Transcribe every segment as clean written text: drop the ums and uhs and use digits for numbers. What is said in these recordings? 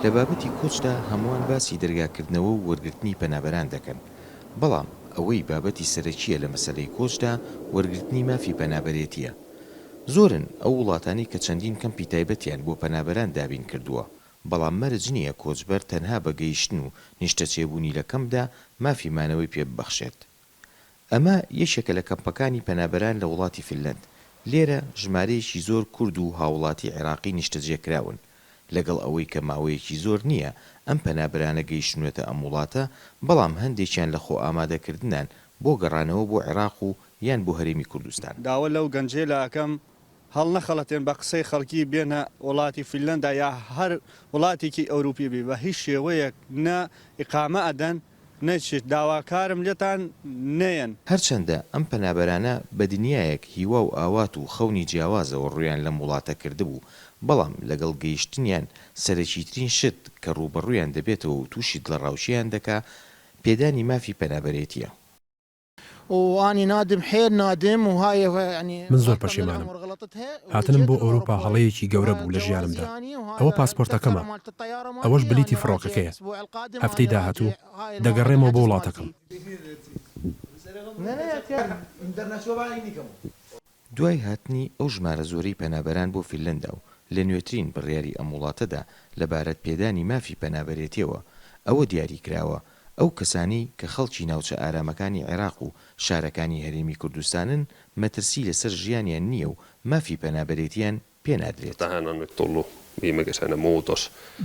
لە بابەتی کۆچدا هەمووان باسی دەرگاکردنەوە و وەرگرتنی پەنابەران دەکەن، بەڵام ئەوەی بابەتی سەرەکیە لە مەسەلەی کۆچدا وەرگرتنی مافی پەنابەرێتیە. زۆرن ئەو وڵاتانی کە چەندین کەمپی تایبەتیان بۆ پەنابەران دابین کردووە، بەڵام مەرج نییە کۆچبەر تەنها بە گەیشتن و نیشتەچێبوونی لە کەمدا مافی مانەوەی پێ ببەخشێت. ئەمە یەکێکە لە کەمپەکانی پەنابەران لە وڵاتی فینلەند. لێرە ژمارەیەکی زۆر کورد و هاوڵاتی عێراقی نیشتەجێکراون، لەگەڵ ئەوەی کە ماوەیەکی زۆر نییە ئەم پەنابەرانە گەیشتنوێتە ئەم وڵاتە، بەڵام هەندێکیان لە خۆ ئامادەکردنان بۆ گەڕانەوە بۆ عێراق و یان بۆ هەرێمی کوردستان. داوە لەو گەنجێ لە ئەەکەم هەڵ نەخەڵەتێن بە قسەی خەڵکی بێنە وڵاتی فینلەندا یا هەر وڵاتێکی ئەوروپی بێ بە هیچ شێوەیەک نە ئیقامە ئەدەن نەچێت داواکارم لێتان نەیەن. هەرچەندە ئەم پەنابەرانە بە دنیایەک هیوا و ئاوات و خەونی جیاوازەوە ڕویان لەم وڵاتە کردبوو، بەڵام لەگەڵ گەیشتنیان سەرەکیترین شت کە ڕوبەڕوویان دەبێتەوە و تووشی دڵەڕاوشیان دەکا پێدانی مافی پەنابەرێتیە. واني نادم حيل نادم وهاي يعني من زۆر پەشیمانم. هاتنم بۆ ئەوروپا هەڵەیەکی گەورە بوو لە ژیانمدا. ئەوە پاسپۆرتەکەمە، ئەوەش بلیتی فڕۆکەکەیە. هەفتەی داهاتوو دەگەڕێمەوە بۆ وڵاتەکەم. دوای هاتنی ئەو ژمارە زۆرەی پەنابەران بۆ فینلەندا و لە نوێترین بڕیاری ئەم وڵاتەدا لەبارەت پێدانی مافی پەنابەرێتیەوە، ئەوە دیاری کراوە ئەو کەسانی کە خەڵکی ناوچە ئارامەکانی عێراق و شارەکانی هەرێمی کوردستانن مەترسی لەسەر ژیانیان نییە و مافی پەنابەرێتیان پێنادرێت.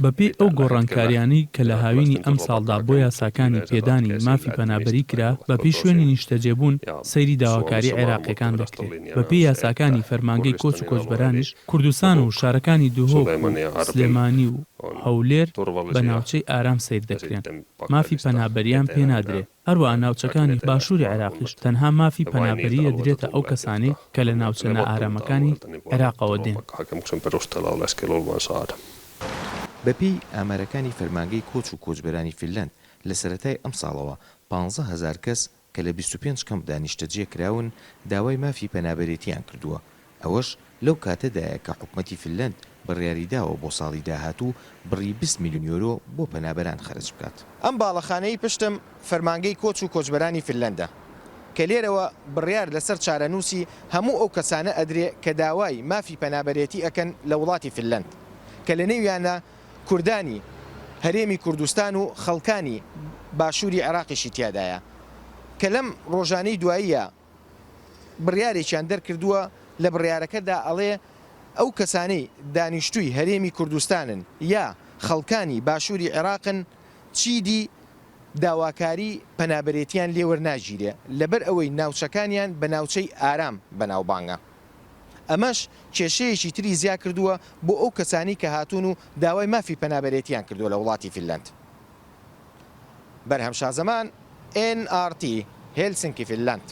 بەپێی ئەو گۆڕانکاریانی کە لە هاوینی ئەم ساڵدا بۆ یاساکانی پێدانی مافی پەنابەری کرا، بەپێی شوێنی نیشتەجێبوون سەیری داواکاری عێراقیەکان دەکرێت. بەپێی یاساکانی فەرمانگەی کۆچ و کۆچبەرانیش کوردستان و شارەکانی دوهۆک و سلێمانی و هەولێر بە ناوچەی ئارام سیر دەکرێن. مافی پەنابەریان پێنادرێت. هەروەها ناوچەکانی باشووری عێراقیش تەنها مافی پەنابەری دەدرێتە ئەو کەسانی کە لە ناوچە نائارامەکانی عێراقەوە دێن. بەپێی ئامارەکانی فەرمانگەی کۆچ و کۆچبەرانی فینلەند لە سەرەتای ئەم ساڵەوە 15,000 کەس کە لە 25 کەمپدا نیشتەجێ کراون داوای مافی پەنابەرێتیان کردووە. ئەوەش لەو کاتەدایە کە حکوومەتی فینلەند بڕیاریداوە بۆ ساڵی داهاتوو بڕی 20 میلیۆن یۆرۆ بۆ پەنابەران خەرج بکات. ئەم باڵەخانەی پشتم فەرمانگەی کۆچ و کۆچبەرانی فینلەندە کە لێرەوە بڕیار لەسەر چارەنووسی هەموو ئەو کەسانە ئەدرێ کە داوای مافی پەنابەرێتی ئەکەن لە وڵاتی فینلەند، کە لە نێویانە کوردانی هەرێمی کوردستان و خەڵکانی باشووری عێراقیشی تیادایە، کە لەم ڕۆژانەی دواییە بڕیارێکیان دەرکردووە لە بڕیارەکەدا ئەڵێ ئەو کەسانەی دانیشتووی هەرێمی کوردستانن یا خەڵکانی باشووری عێراقن چیدی داواکاری پەنابەرێتیان لێوەرناگیرێ لەبەر ئەوەی ناوچەکانیان بە ناوچەی ئارام بەناوبانگە. ئەمەش کێشەیەکی تری زیا کردووە بۆ ئەو کەسانی کە هاتوون و داوای مافی پەنابەرێتیان کردووە لە وڵاتی فینلەند. بەرهەم شازەمان NRT هێلسنکی فینلەند.